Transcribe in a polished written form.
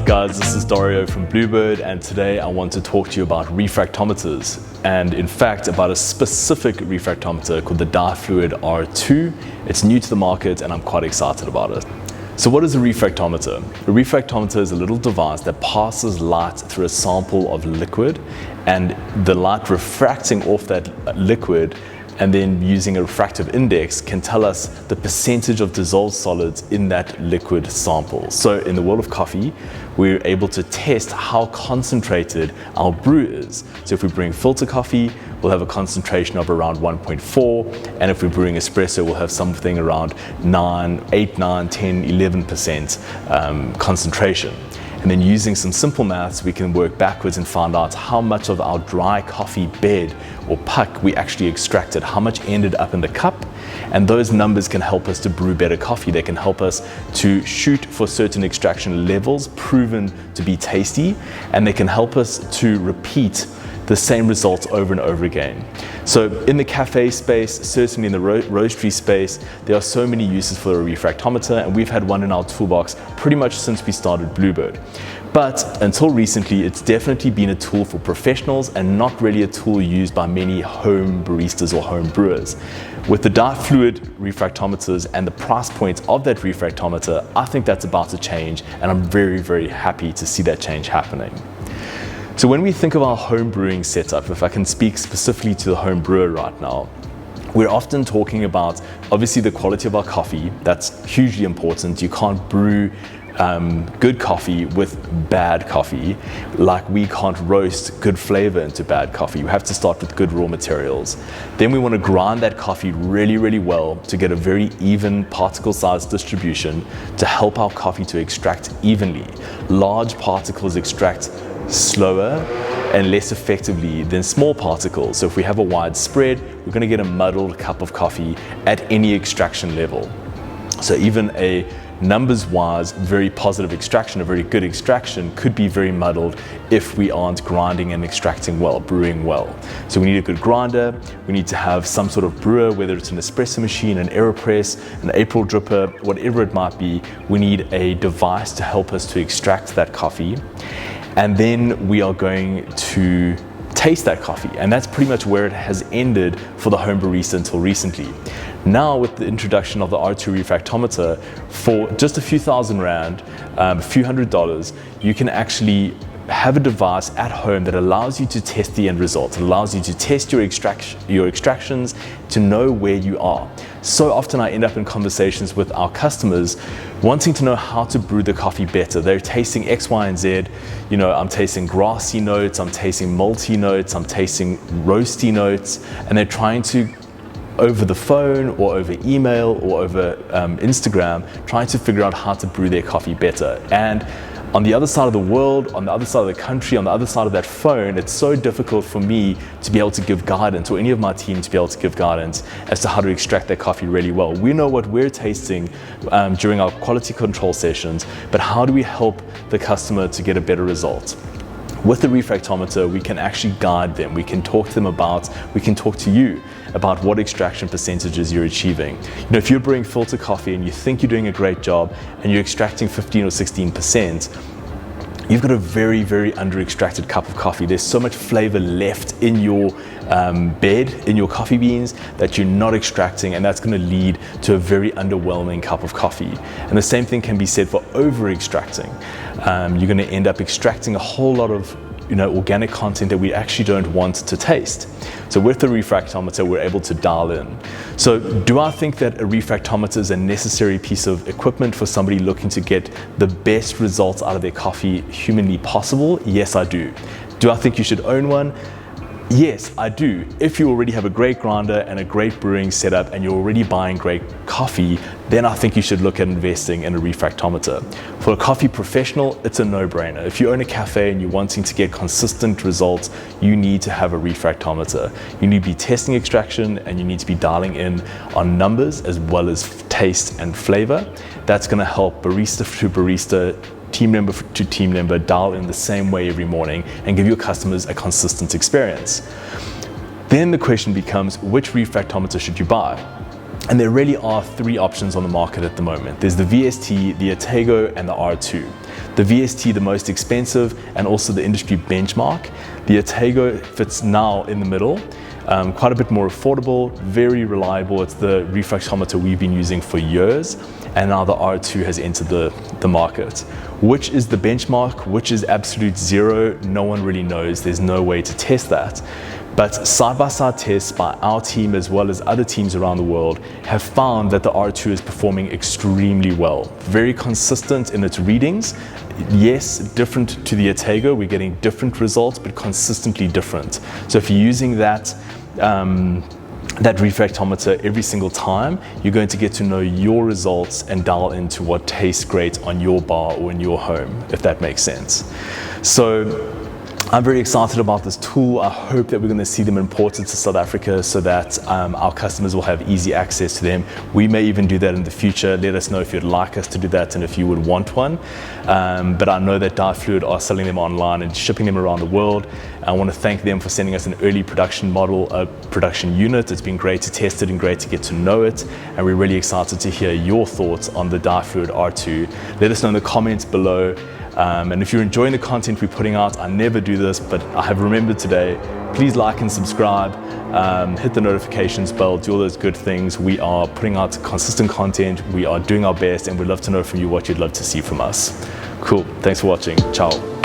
Guys, this is Dario from Bluebird, and today I want to talk to you about refractometers, and in fact about a specific refractometer called the DiFluid R2. It's new to the market and I'm quite excited about it. So what is a refractometer? A refractometer is a little device that passes light through a sample of liquid, and the light refracting off that liquid and then using a refractive index can tell us the percentage of dissolved solids in that liquid sample. So in the world of coffee, we're able to test how concentrated our brew is. So if we bring filter coffee, we'll have a concentration of around 1.4, and if we're brewing espresso, we'll have something around 8, 9, 10, 11% concentration. And then using some simple maths, we can work backwards and find out how much of our dry coffee bed or puck we actually extracted, how much ended up in the cup. And those numbers can help us to brew better coffee. They can help us to shoot for certain extraction levels proven to be tasty, and they can help us to repeat the same results over and over again. So in the cafe space, certainly in the roastery space, there are so many uses for a refractometer, and we've had one in our toolbox pretty much since we started Bluebird. But until recently, it's definitely been a tool for professionals and not really a tool used by many home baristas or home brewers. With the DiFluid refractometers and the price point of that refractometer, I think that's about to change, and I'm very, very happy to see that change happening. So when we think of our home brewing setup, if I can speak specifically to the home brewer right now, we're often talking about obviously the quality of our coffee. That's hugely important. You can't brew good coffee with bad coffee, like we can't roast good flavor into bad coffee. You have to start with good raw materials. Then we want to grind that coffee really, really well to get a very even particle size distribution to help our coffee to extract evenly. Large particles extract slower and less effectively than small particles. So if we have a wide spread, we're going to get a muddled cup of coffee at any extraction level. So even a numbers-wise very positive extraction, a very good extraction, could be very muddled if we aren't grinding and extracting well, brewing well. So we need a good grinder, we need to have some sort of brewer, whether it's an espresso machine, an AeroPress, an April dripper, whatever it might be. We need a device to help us to extract that coffee. And then we are going to taste that coffee. And that's pretty much where it has ended for the home barista until recently. Now with the introduction of the R2 refractometer, for just a few thousand rand, a few $100s, you can actually have a device at home that allows you to test the end result. It allows you to test your extractions, to know where you are. So often I end up in conversations with our customers wanting to know how to brew the coffee better. They're tasting X, Y, and Z. You know, I'm tasting grassy notes, I'm tasting malty notes, I'm tasting roasty notes, and they're trying to, over the phone or over email or over Instagram, trying to figure out how to brew their coffee better. And on the other side of the world, on the other side of the country, on the other side of that phone, it's so difficult for me to be able to give guidance, or any of my team to be able to give guidance as to how to extract that coffee really well. We know what we're tasting during our quality control sessions, but how do we help the customer to get a better result? With the refractometer, we can actually guide them. We can talk to them about, we can talk to you about what extraction percentages you're achieving. You know, if you're brewing filter coffee and you think you're doing a great job and you're extracting 15 or 16%, you've got a very, very under-extracted cup of coffee. There's so much flavor left in your bed, in your coffee beans, that you're not extracting, and that's going to lead to a very underwhelming cup of coffee. And the same thing can be said for over-extracting. You're going to end up extracting a whole lot of organic content that we actually don't want to taste. So with the refractometer, we're able to dial in. So do I think that a refractometer is a necessary piece of equipment for somebody looking to get the best results out of their coffee humanly possible? Yes, I do. Do I think you should own one? Yes, I do. If you already have a great grinder and a great brewing setup and you're already buying great coffee, then I think you should look at investing in a refractometer. For a coffee professional, it's a no-brainer. If you own a cafe and you're wanting to get consistent results, you need to have a refractometer. You need to be testing extraction, and you need to be dialing in on numbers as well as taste and flavor. That's going to help barista to barista, team member to team member dial in the same way every morning and give your customers a consistent experience. Then the question becomes, which refractometer should you buy? And there really are three options on the market at the moment. There's the VST, the Atego, and the R2. the VST the most expensive and also the industry benchmark. The Atego fits now in the middle. Quite a bit more affordable, very reliable. It's the refractometer we've been using for years, and now the R2 has entered the market. Which is the benchmark, which is absolute zero, no one really knows. There's no way to test that. But side-by-side tests by our team as well as other teams around the world have found that the R2 is performing extremely well. Very consistent in its readings. Yes, different to the Atego, we're getting different results, but consistently different. So if you're using that refractometer every single time, you're going to get to know your results and dial into what tastes great on your bar or in your home, if that makes sense. So I'm very excited about this tool. I hope that we're going to see them imported to South Africa so that our customers will have easy access to them. We may even do that in the future. Let us know if you'd like us to do that and if you would want one. But I know that DiFluid are selling them online and shipping them around the world. I want to thank them for sending us an early production model, a production unit. It's been great to test it and great to get to know it. And we're really excited to hear your thoughts on the DiFluid R2. Let us know in the comments below. And if you're enjoying the content we're putting out, I never do this, but I have remembered today, please like and subscribe, hit the notifications bell, do all those good things. We are putting out consistent content, we are doing our best, and we'd love to know from you what you'd love to see from us. Cool, thanks for watching, ciao.